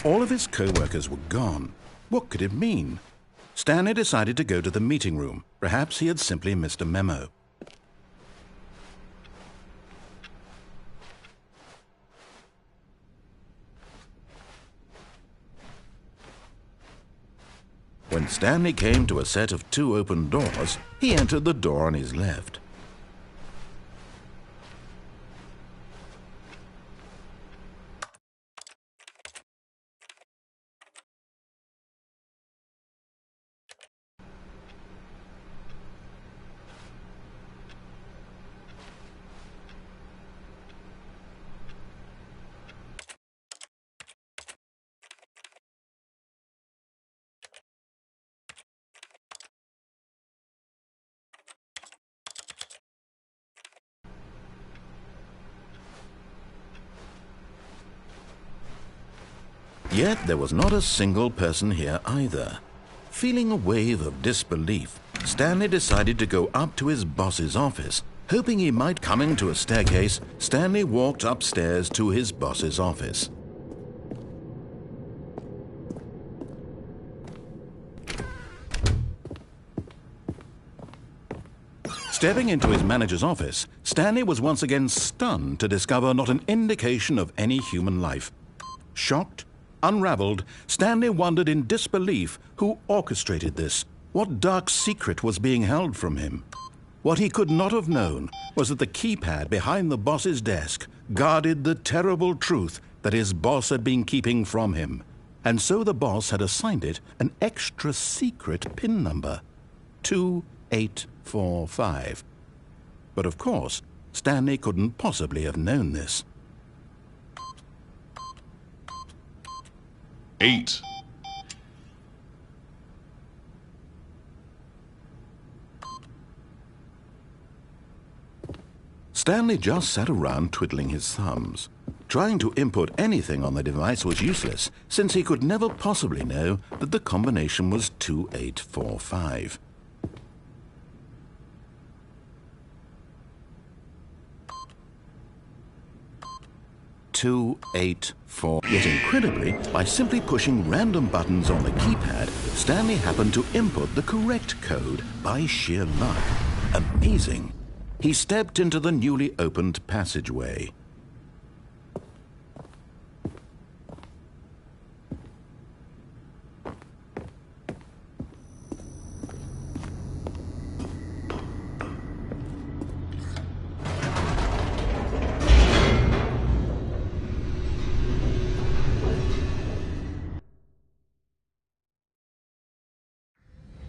All of his co-workers were gone. What could it mean? Stanley decided to go to the meeting room. Perhaps he had simply missed a memo. When Stanley came to a set of 2 open doors, he entered the door on his left. Yet there was not a single person here either. Feeling a wave of disbelief, Stanley decided to go up to his boss's office. Hoping he might come into a staircase, Stanley walked upstairs to his boss's office. Stepping into his manager's office, Stanley was once again stunned to discover not an indication of any human life. Shocked, unraveled, Stanley wondered in disbelief who orchestrated this. What dark secret was being held from him? What he could not have known was that the keypad behind the boss's desk guarded the terrible truth that his boss had been keeping from him. And so the boss had assigned it an extra secret PIN number, 2845. But of course, Stanley couldn't possibly have known this. 8. Stanley just sat around twiddling his thumbs. Trying to input anything on the device was useless, since he could never possibly know that the combination was 2845. Yet incredibly, by simply pushing random buttons on the keypad, Stanley happened to input the correct code by sheer luck. Amazing! He stepped into the newly opened passageway.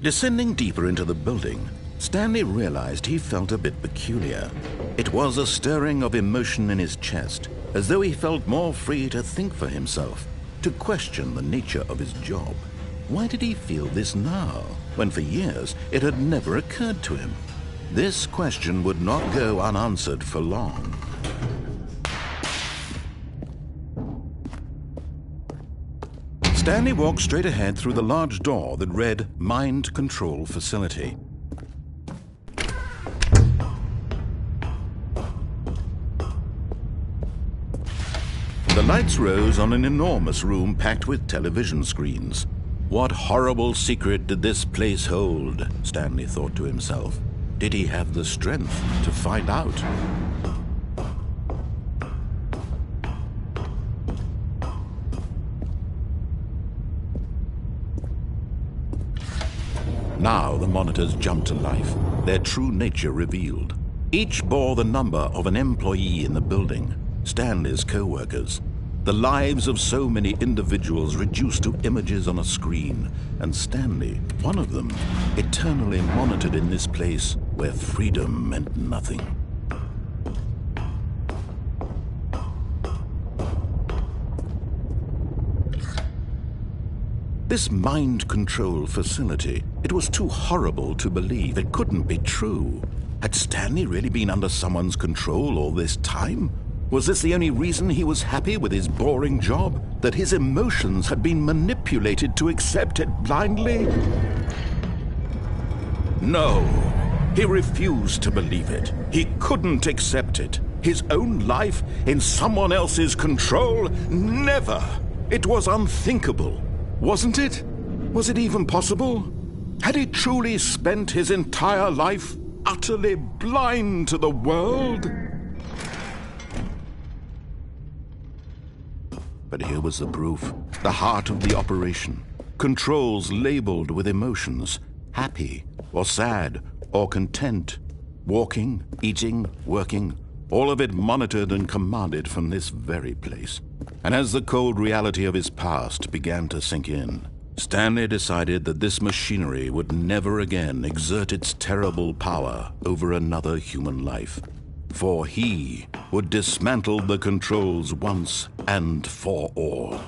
Descending deeper into the building, Stanley realized he felt a bit peculiar. It was a stirring of emotion in his chest, as though he felt more free to think for himself, to question the nature of his job. Why did he feel this now, when for years it had never occurred to him? This question would not go unanswered for long. Stanley walked straight ahead through the large door that read Mind Control Facility. The lights rose on an enormous room packed with television screens. What horrible secret did this place hold? Stanley thought to himself. Did he have the strength to find out? Now the monitors jumped to life, their true nature revealed. Each bore the number of an employee in the building, Stanley's co-workers. The lives of so many individuals reduced to images on a screen, and Stanley, one of them, eternally monitored in this place where freedom meant nothing. This mind control facility, it was too horrible to believe. It couldn't be true. Had Stanley really been under someone's control all this time? Was this the only reason he was happy with his boring job? That his emotions had been manipulated to accept it blindly? No, he refused to believe it. He couldn't accept it. His own life in someone else's control? Never! It was unthinkable, wasn't it? Was it even possible? Had he truly spent his entire life utterly blind to the world? But here was the proof, the heart of the operation. Controls labeled with emotions, happy or sad or content. Walking, eating, working, all of it monitored and commanded from this very place. And as the cold reality of his past began to sink in, Stanley decided that this machinery would never again exert its terrible power over another human life. For he would dismantle the controls once and for all.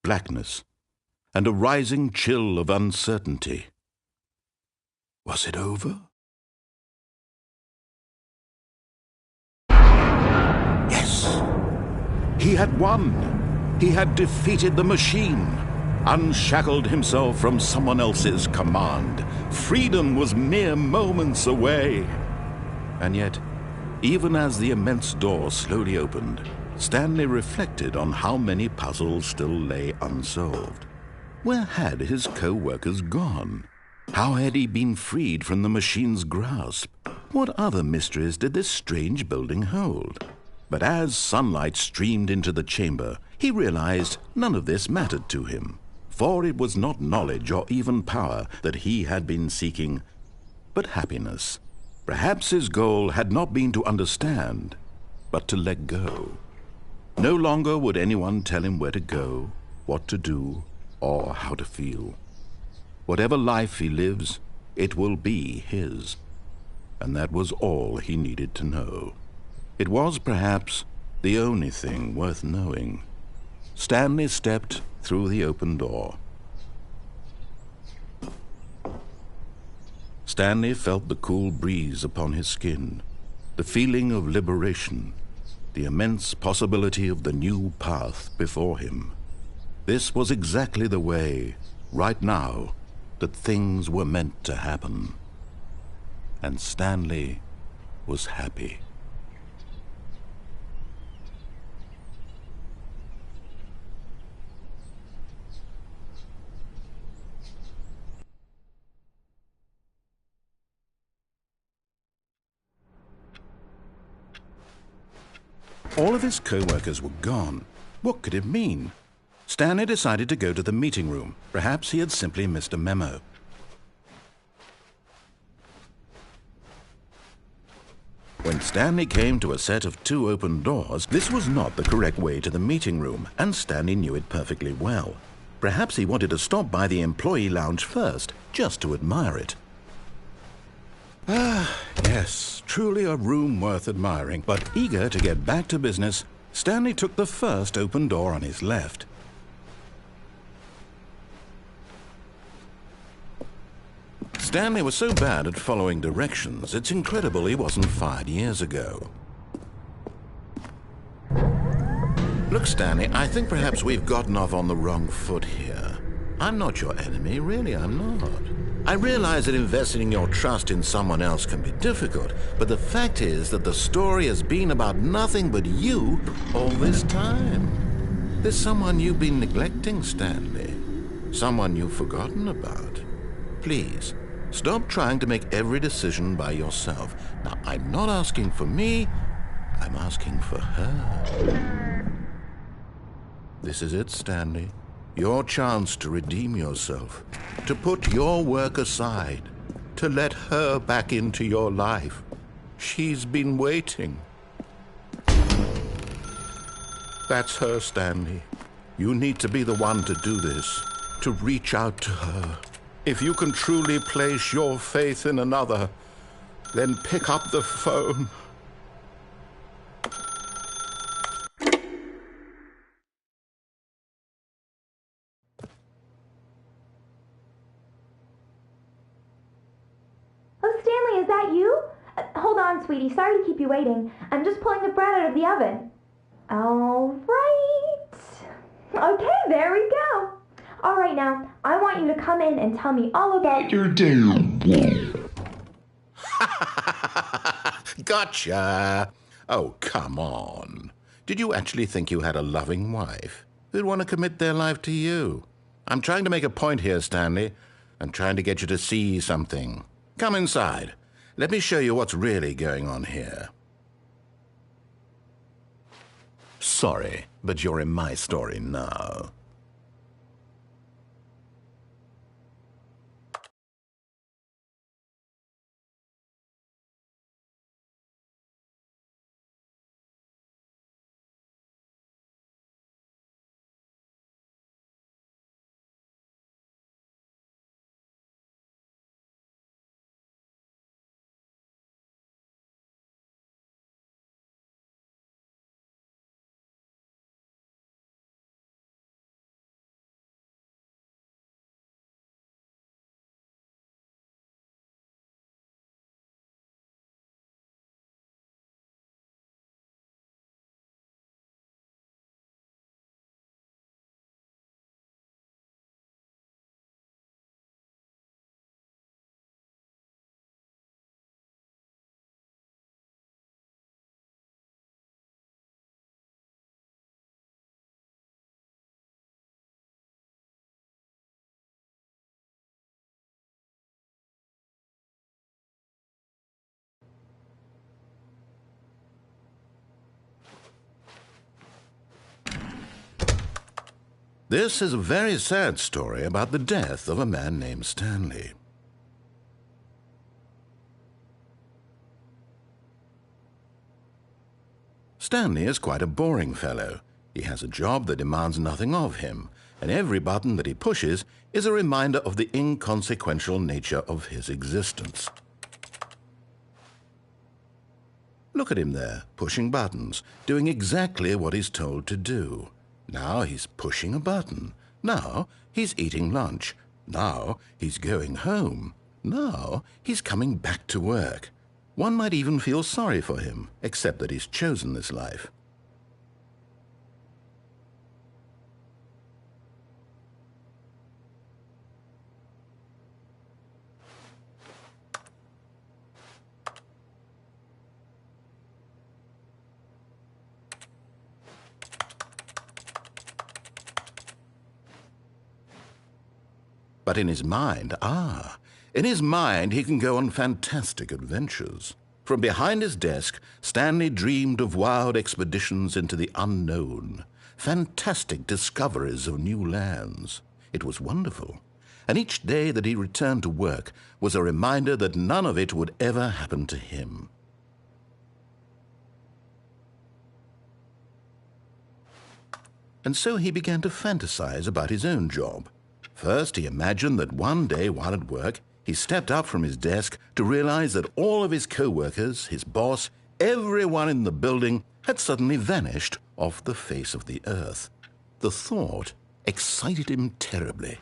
Blackness and a rising chill of uncertainty. Was it over? Yes! He had won! He had defeated the machine, unshackled himself from someone else's command. Freedom was mere moments away. And yet, even as the immense door slowly opened, Stanley reflected on how many puzzles still lay unsolved. Where had his co-workers gone? How had he been freed from the machine's grasp? What other mysteries did this strange building hold? But as sunlight streamed into the chamber, he realized none of this mattered to him, for it was not knowledge or even power that he had been seeking, but happiness. Perhaps his goal had not been to understand, but to let go. No longer would anyone tell him where to go, what to do, or how to feel. Whatever life he lives, it will be his. And that was all he needed to know. It was perhaps the only thing worth knowing. Stanley stepped through the open door. Stanley felt the cool breeze upon his skin, the feeling of liberation, the immense possibility of the new path before him. This was exactly the way, right now, that things were meant to happen. And Stanley was happy. All of his co-workers were gone. What could it mean? Stanley decided to go to the meeting room. Perhaps he had simply missed a memo. When Stanley came to a set of 2 open doors, this was not the correct way to the meeting room, and Stanley knew it perfectly well. Perhaps he wanted to stop by the employee lounge first, just to admire it. Ah, yes, truly a room worth admiring. But eager to get back to business, Stanley took the first open door on his left. Stanley was so bad at following directions, it's incredible he wasn't fired years ago. Look, Stanley, I think perhaps we've gotten off on the wrong foot here. I'm not your enemy, really, I'm not. I realize that investing your trust in someone else can be difficult, but the fact is that the story has been about nothing but you all this time. There's someone you've been neglecting, Stanley. Someone you've forgotten about. Please, stop trying to make every decision by yourself. Now, I'm not asking for me, I'm asking for her. This is it, Stanley. Your chance to redeem yourself, to put your work aside, to let her back into your life. She's been waiting. That's her, Stanley. You need to be the one to do this, to reach out to her. If you can truly place your faith in another, then pick up the phone. Stanley, is that you? Hold on, sweetie. Sorry to keep you waiting. I'm just pulling the bread out of the oven. All right. Okay, there we go. All right, now, I want you to come in and tell me all about your damn wolf. Gotcha! Oh, come on. Did you actually think you had a loving wife who'd want to commit their life to you? I'm trying to make a point here, Stanley. I'm trying to get you to see something. Come inside. Let me show you what's really going on here. Sorry, but you're in my story now. This is a very sad story about the death of a man named Stanley. Stanley is quite a boring fellow. He has a job that demands nothing of him, and every button that he pushes is a reminder of the inconsequential nature of his existence. Look at him there, pushing buttons, doing exactly what he's told to do. Now he's pushing a button. Now he's eating lunch. Now he's going home. Now he's coming back to work. One might even feel sorry for him, except that he's chosen this life. But in his mind, in his mind he can go on fantastic adventures. From behind his desk, Stanley dreamed of wild expeditions into the unknown, fantastic discoveries of new lands. It was wonderful, and each day that he returned to work was a reminder that none of it would ever happen to him. And so he began to fantasize about his own job. First, he imagined that one day while at work, he stepped up from his desk to realize that all of his co-workers, his boss, everyone in the building had suddenly vanished off the face of the earth. The thought excited him terribly.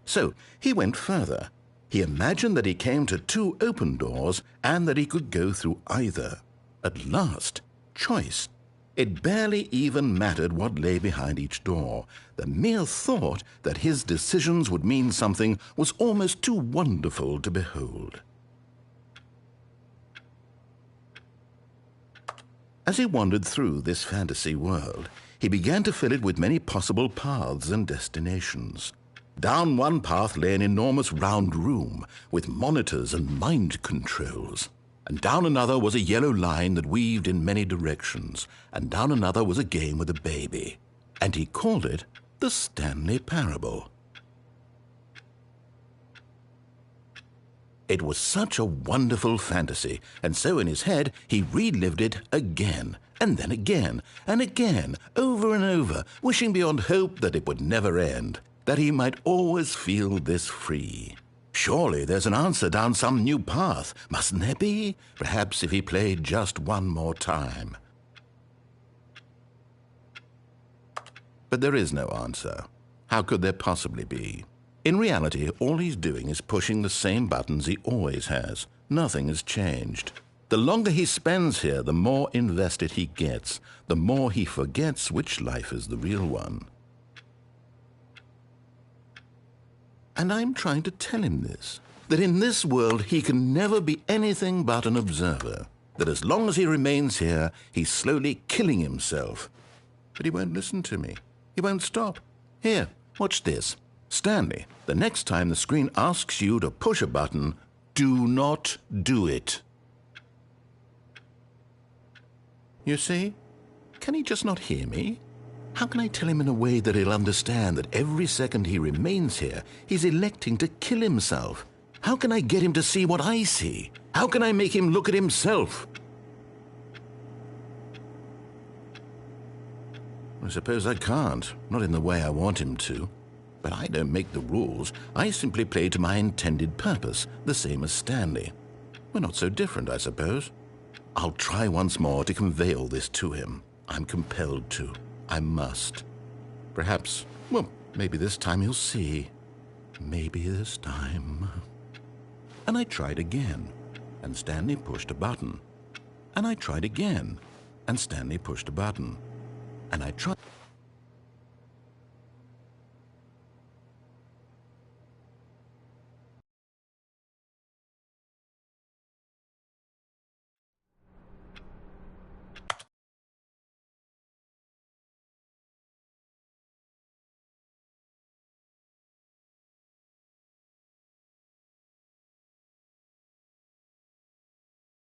So he went further. He imagined that he came to two open doors and that he could go through either. At last, choice. It barely even mattered what lay behind each door. The mere thought that his decisions would mean something was almost too wonderful to behold. As he wandered through this fantasy world, he began to fill it with many possible paths and destinations. Down one path lay an enormous round room with monitors and mind controls. And down another was a yellow line that weaved in many directions, and down another was a game with a baby. And he called it the Stanley Parable. It was such a wonderful fantasy, and so in his head he relived it again, and then again, and again, over and over, wishing beyond hope that it would never end, that he might always feel this free. Surely there's an answer down some new path, mustn't there be? Perhaps if he played just one more time. But there is no answer. How could there possibly be? In reality, all he's doing is pushing the same buttons he always has. Nothing has changed. The longer he spends here, the more invested he gets, the more he forgets which life is the real one. And I'm trying to tell him this, that in this world he can never be anything but an observer, that as long as he remains here, he's slowly killing himself. But he won't listen to me. He won't stop. Here, watch this. Stanley, the next time the screen asks you to push a button, do not do it. You see? Can he just not hear me? How can I tell him in a way that he'll understand that every second he remains here, he's electing to kill himself? How can I get him to see what I see? How can I make him look at himself? I suppose I can't, not in the way I want him to. But I don't make the rules. I simply play to my intended purpose, the same as Stanley. We're not so different, I suppose. I'll try once more to convey all this to him. I'm compelled to. I must. Perhaps, well, maybe this time he'll see. Maybe this time. And I tried again, and Stanley pushed a button. And I tried again, and Stanley pushed a button. And I tried...